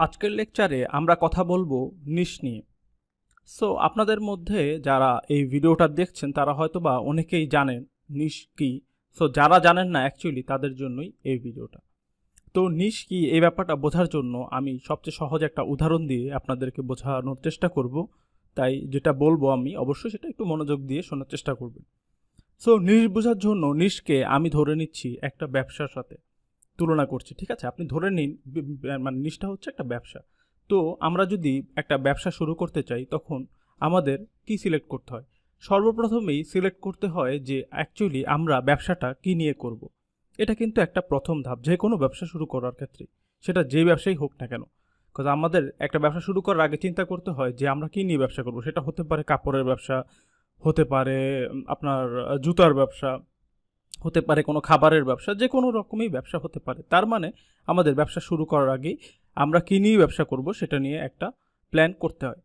আজকের লেকচারে আমরা কথা বলবো নিশ নিয়ে। সো আপনাদের মধ্যে যারা এই ভিডিওটা দেখছেন তারা হয়তোবা অনেকেই জানেন নিশ কি। সো যারা জানেন না অ্যাকচুয়ালি তাদের জন্যই এই ভিডিওটা। তো নিশ কি এই ব্যাপারটা বোঝার জন্য আমি সবচেয়ে সহজ একটা উদাহরণ দিয়ে আপনাদেরকে বোঝানোর চেষ্টা করব। তাই যেটা বলবো আমি অবশ্যই সেটা একটু মনোযোগ দিয়ে শোনার চেষ্টা করবেন। সো নিশ বোঝার জন্য নিশকে আমি ধরে নিচ্ছি একটা ব্যবসার সাথে তুলনা করছি, ঠিক আছে? আপনি ধরে নিন মানে নিশটা হচ্ছে একটা ব্যবসা। তো আমরা যদি একটা ব্যবসা শুরু করতে চাই তখন আমাদের কি সিলেক্ট করতে হয়? সর্বপ্রথমেই সিলেক্ট করতে হয় যে অ্যাকচুয়ালি আমরা ব্যবসাটা কি নিয়ে করব। এটা কিন্তু একটা প্রথম ধাপ যে কোনো ব্যবসা শুরু করার ক্ষেত্রে, সেটা যে ব্যবসাই হোক না কেন। বিকজ আমাদের একটা ব্যবসা শুরু করার আগে চিন্তা করতে হয় যে আমরা কি নিয়ে ব্যবসা করব। সেটা হতে পারে কাপড়ের ব্যবসা, হতে পারে আপনার জুতার ব্যবসা, হতে পারে কোনো খাবারের ব্যবসা, যে কোনো রকমই ব্যবসা হতে পারে। তার মানে আমাদের ব্যবসা শুরু করার আগেই আমরা কী নিয়ে ব্যবসা করব সেটা নিয়ে একটা প্ল্যান করতে হয়।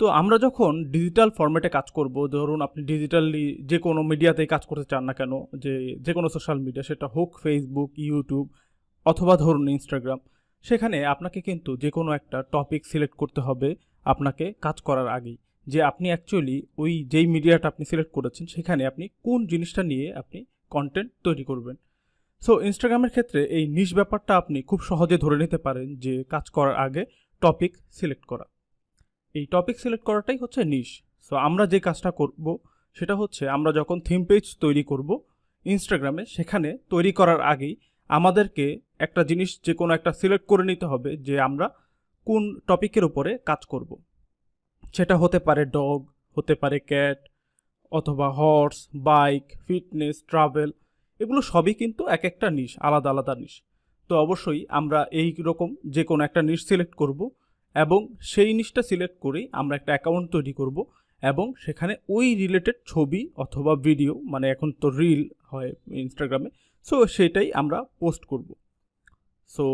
তো আমরা যখন ডিজিটাল ফরম্যাটে কাজ করব, ধরুন আপনি ডিজিটালি যে কোনো মিডিয়াতেই কাজ করতে চান না কেন, যে কোনো সোশ্যাল মিডিয়া, সেটা হোক ফেসবুক, ইউটিউব অথবা ধরুন ইনস্টাগ্রাম, সেখানে আপনাকে কিন্তু যে কোনো একটা টপিক সিলেক্ট করতে হবে আপনাকে কাজ করার আগেই, যে আপনি অ্যাকচুয়ালি ওই যেই মিডিয়াটা আপনি সিলেক্ট করেছেন সেখানে আপনি কোন জিনিসটা নিয়ে আপনি কন্টেন্ট তৈরি করবেন। সো ইনস্টাগ্রামের ক্ষেত্রে এই নিশ ব্যাপারটা আপনি খুব সহজে ধরে নিতে পারেন যে কাজ করার আগে টপিক সিলেক্ট করা। এই টপিক সিলেক্ট করাটাই হচ্ছে নিশ। সো আমরা যে কাজটা করব সেটা হচ্ছে আমরা যখন থিম পেজ তৈরি করব ইনস্টাগ্রামে, সেখানে তৈরি করার আগেই আমাদেরকে একটা জিনিস যে কোনো একটা সিলেক্ট করে নিতে হবে যে আমরা কোন টপিকের উপরে কাজ করব। সেটা হতে পারে ডগ, হতে পারে ক্যাট, অথবা হর্স, বাইক, ফিটনেস, ট্রাভেল, এগুলো সবই কিন্তু এক একটা নিশ, আলাদা আলাদা নিশ। তো অবশ্যই আমরা এই রকম যে কোনো একটা নিশ সিলেক্ট করব এবং সেই নিশটা সিলেক্ট করেই আমরা একটা অ্যাকাউন্ট তৈরি করব এবং সেখানে ওই রিলেটেড ছবি অথবা ভিডিও, মানে এখন তো রিল হয় ইনস্টাগ্রামে, সো সেটাই আমরা পোস্ট করব। সো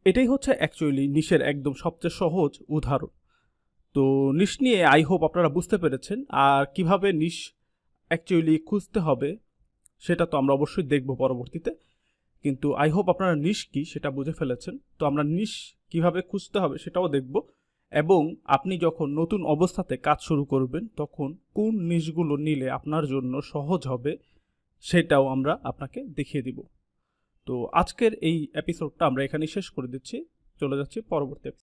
এটাই হচ্ছে অ্যাকচুয়ালি নিশের একদম সবচেয়ে সহজ উদাহরণ। তো নিশ নিয়ে আই হোপ আপনারা বুঝতে পেরেছেন। আর কিভাবে নিশ অ্যাকচুয়ালি খুঁজতে হবে সেটা তো আমরা অবশ্যই দেখব পরবর্তীতে, কিন্তু আই হোপ আপনারা নিশ কি সেটা বুঝে ফেলেছেন। তো আমরা নিশ কিভাবে খুঁজতে হবে সেটাও দেখব, এবং আপনি যখন নতুন অবস্থাতে কাজ শুরু করবেন তখন কোন নিশগুলো নিলে আপনার জন্য সহজ হবে সেটাও আমরা আপনাকে দেখিয়ে দিব। তো আজকের এই এপিসোডটা আমরা এখানেই শেষ করে দিচ্ছি, চলে যাচ্ছি পরবর্তী